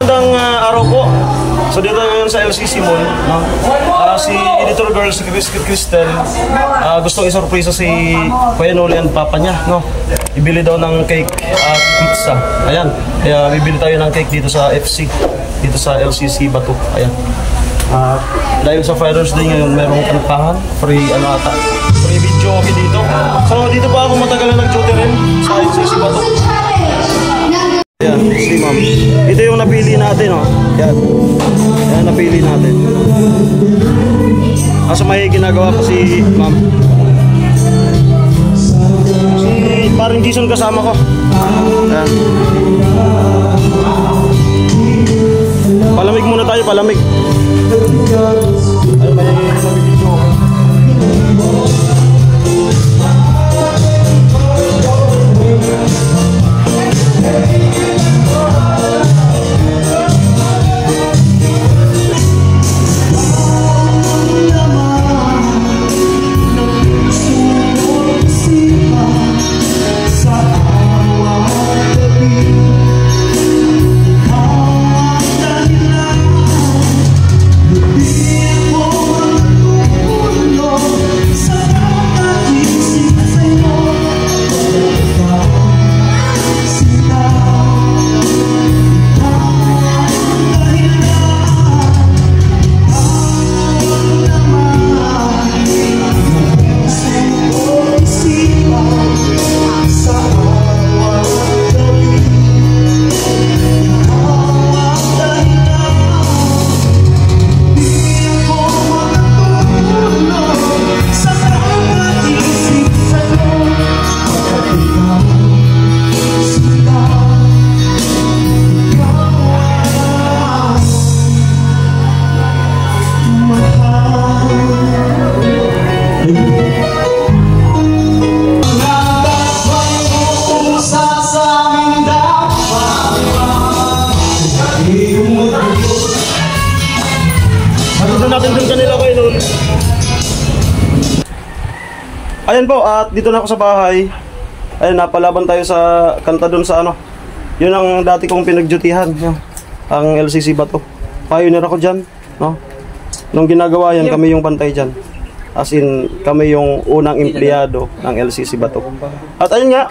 magandang araw po. So dito ngayon sa LCC Mall, no? Si Editor Girl, si Cristel, gustong isurpresa si Kuya Noli and Papa niya, no? Ibili daw ng cake at pizza. Ayan, kaya bibili tayo ng cake dito sa FC, dito sa LCC Bato. Ayan. Dahil sa Father's Day ngayon, merong kantahan, free video okay dito. So dito pa ako matagal na nag-duty rin sa LCC Bato. Ayan, si ma'am. Ito yung napili natin, oh. Yan. Yan, napili natin. Kaso may ginagawa pa si ma'am. Si parang Jason kasama ko. Ayan. Palamig muna tayo, palamig. Ay, may video. Ayan po, at dito na ako sa bahay. Ayan, napalaban tayo sa kanta dun sa ano. Yun ang dati kong pinagdutihan, ang LCC Bato. Pioneer ako dyan, no? Nung ginagawa yan, kami yung bantay dyan. As in, kami yung unang empleyado ng LCC Bato. At ayun nga,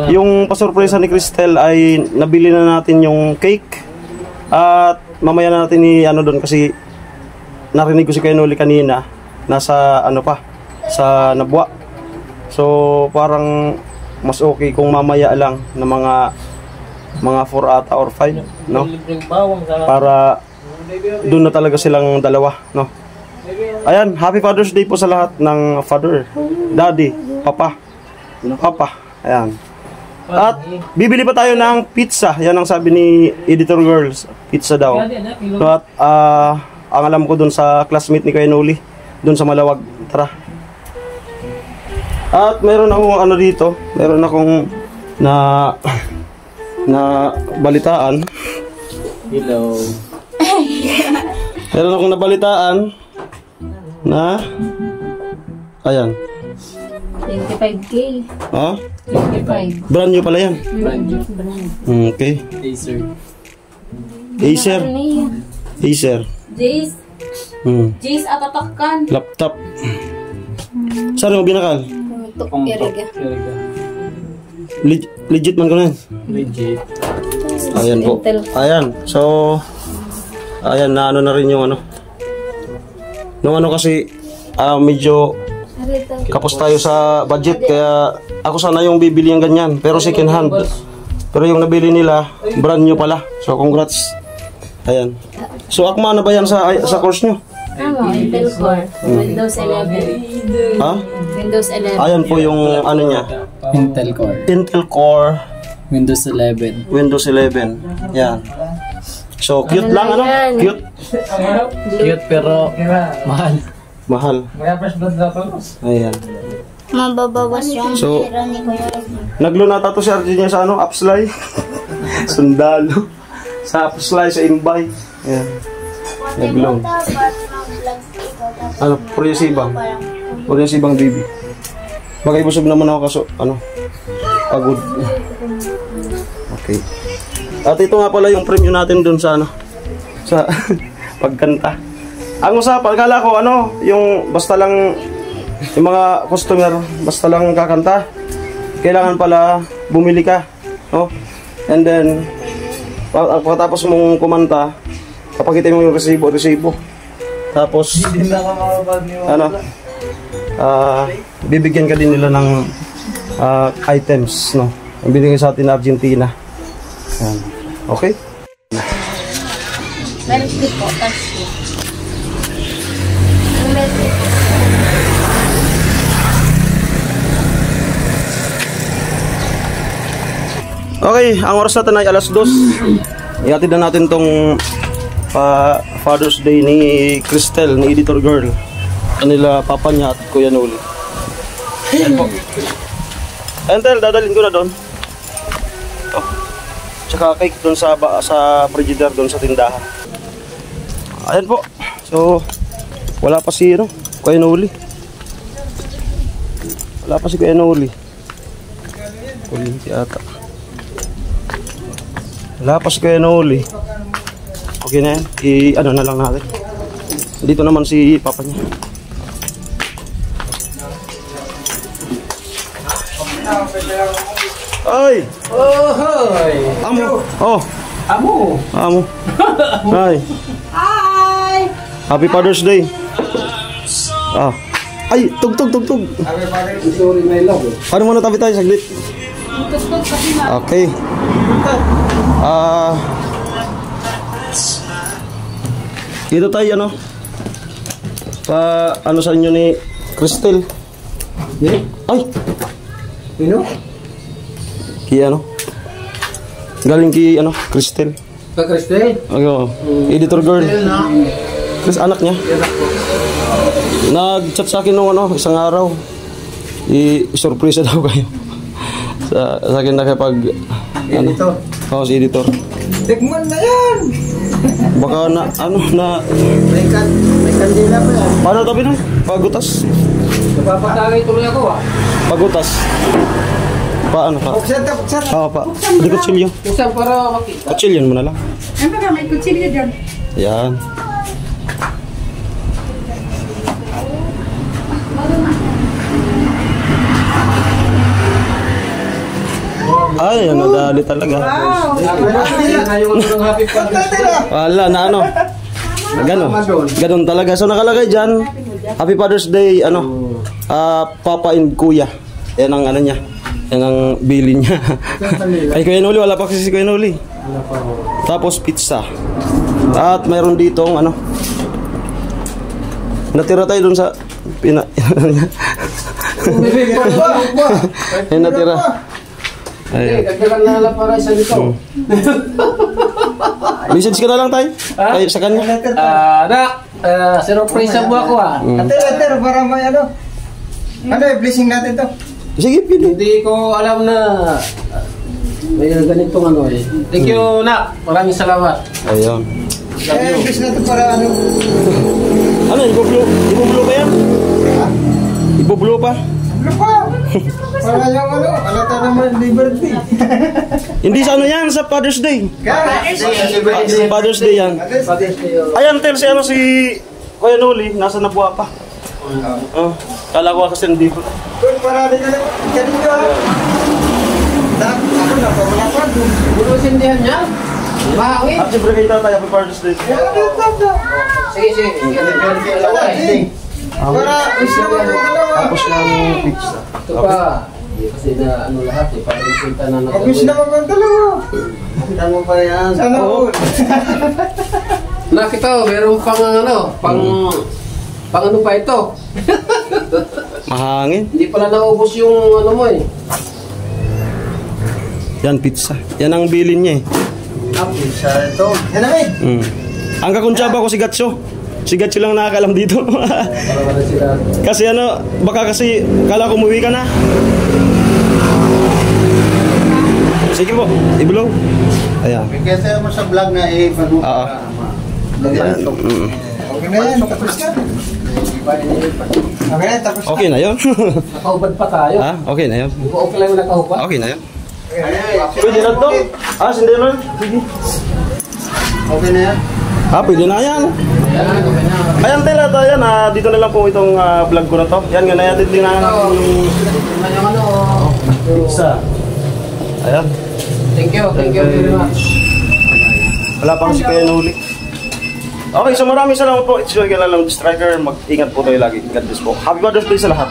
yung pasurpresa ni Cristel ay nabili na natin yung cake. At mamaya na natin ano dun kasi narinig ko si Kuya Noli kanina, nasa ano pa, sa Nabwa. So parang mas okay kung mamaya lang na mga 4 ata or 5, no? Para doon na talaga silang dalawa, no? Ayan, happy Father's Day po sa lahat ng father, daddy, papa. Ayan. At bibili pa tayo ng pizza. Yan ang sabi ni Editor Girls, pizza daw. At ang alam ko doon sa classmate ni Kuya Noli, doon sa Malawag. Tara. At meron akong ano dito, meron akong na balitaan. Hello. Meron akong nabalitaan na ayan. 25K. Ha? 25. Brand new pala yan. Brand new. Okay. Acer. Acer. Acer. Jace. Jace atatakan. Laptop. Saan mo binakal? Eriga. Legit man ko na yan. Legit. Ayan po. Ayan. So, ayan na ano na rin yung ano. Nung ano kasi, medyo kapos tayo sa budget. Kaya ako sana yung bibili ng ganyan. Pero second hand. Pero yung nabili nila, brand new pala. So, congrats. Ayan. So, akma na ba yan sa course nyo? Tama, Intel Core. Windows 11. Ha? Windows 11. Ayan po yung ano niya. Intel Core. Intel Core. Windows 11. Windows 11. Yan. So, cute lang ano? Cute. Cute pero mahal. Mahal. Ayan. Mababawas yung So, pera ni Kuya. naglunata to si RJ niya sa ano? Upslay. Sundalo. Sa Upslay, sa Imbay. Ayan. Naglun. Ano? Puryasibang. Puryasibang baby. Magkaibusog naman ako kaso, ano? Pagod. Okay. At ito nga pala yung premyo natin dun sa ano, sa pagkanta. Ang usapan, kala ko ano, yung basta lang yung mga customer, basta lang kakanta, kailangan pala bumili ka, no? And then pagkatapos mong kumanta, papakita mo yung resibo. Tapos ano, bibigyan ka din nila ng items, no? Ang binigay sa atin na Argentina. Yan. Okay? Melty po, kasi. Melty po. Okay, ang oras natin ay 2:00. Ihatid na natin tong Father's Day ni Cristel, ni Editor Girl. Kanila papa niya at Kuya Noli. Ayan po. Entel, dadalhin ko na doon. Oh. Tsaka cake doon sa frigidaire doon sa tindahan. Ayan po. So, wala pa si Kuya Noli. Wala pa si Kuya Noli. Kulinti ata. Wala pa si Kuya Noli. Okay na yan. Ano na lang natin. Dito naman si papa niya. Ay! Oh, hoy! Amo! Oh! Amo! Hi! Hi! Happy Father's Day! Ah! Ay! Tug! Sorry, my love. Paano muna tabi tayo saglit? Okay. Dito tayo ano? Ano sa inyo ni Cristel? Yeah? Ay! Sino? Ano? Galing ki Cristel. Ka Cristel? Ano? Editor Girl. Chris, anak niya. Nag-chat sa akin nung isang araw. I-surprise daw kayo. sa akin na kapag Editor? Oo, si Editor. Tikman na yan! Baka na May kandila pa yan. paano tabi nun? Pagutas. Napapatagay tuloy ako Pagutas. Paano pa? Buksan. Oo pa. Hindi kutsilyo. Buksan para makita. Kutsilyo mo na lang. Ano ba may kutsilyo dyan? Yan. Ay, nadali talaga. Wala na Ganon talaga. So nakalagay dyan, Happy Father's Day, Papa and Kuya. Yan ang niya. Yan ang bilin niya. Ay, Kuya Noli, wala pa kasi si Kuya Noli. Tapos pizza. At mayroon ditong natira tayo dun sa yan natira. Ay, dagdagan na lang para isa dito. Message ka na lang tayo. Ay, sa kanya. Nak, surprise mo ako Ate, para may blessing natin to. Sige, pili. Hindi ko alam na may ganitong Thank you, Nak. Maraming salamat. Ayun. Bless natin para Ibublo pa yan? Ibublo pa? Ano pa? Para yung alata naman liberty. Hindi sa yan, sa Father's Day. Sa Father's Day yan. Ayan, si si Kuya Noli, nasa Nabua pa. Kala ko kasi hindi ko. Para din kanino ako na pamalapan. Bulo sindihan niya. Mahangin. At siyempre kayo tayo, Happy Father's Day. Sige. Para Tapos yung pizza. Ito pa. Kasi na lahat para kita na Obvious naman ang dalawa. Kita mo pa yan. Sana all. Nakita ko, meron pang ano pa ito. Mahangin. Hindi pala naubos yung mo Yan, pizza. Yan ang bilin niya Sa ito. Yan namin. Ang kakuntsaba ko si Gatso. Si Gatso lang nakakalam dito. Kasi baka kasi kala ko umuwi ka na. Sige po, i-blow. Ayan. Kasi mo sa vlog na Oo. Ayan. Okay na yan, tapos na. Okay na, tapos na. Okay na yun. Nakahubad pa tayo. Okay na yun. Okay lang yung nakahubad. Okay na yun. Pwede na to? Ah, hindi na. Sige. Okay na yan? Ah, pwede na yan. Ayan, Tel, ito, ayan. Dito na lang po itong vlog ko na to. Yan, nga na yan. Din na yung pizza. Ayan. Thank you very much. Wala pang si Kuya Nuli. Okay, so maraming salamat po. It's your lang Striker. Mag-ingat po tayo lagi. God bless po. Happy Father's Day sa lahat.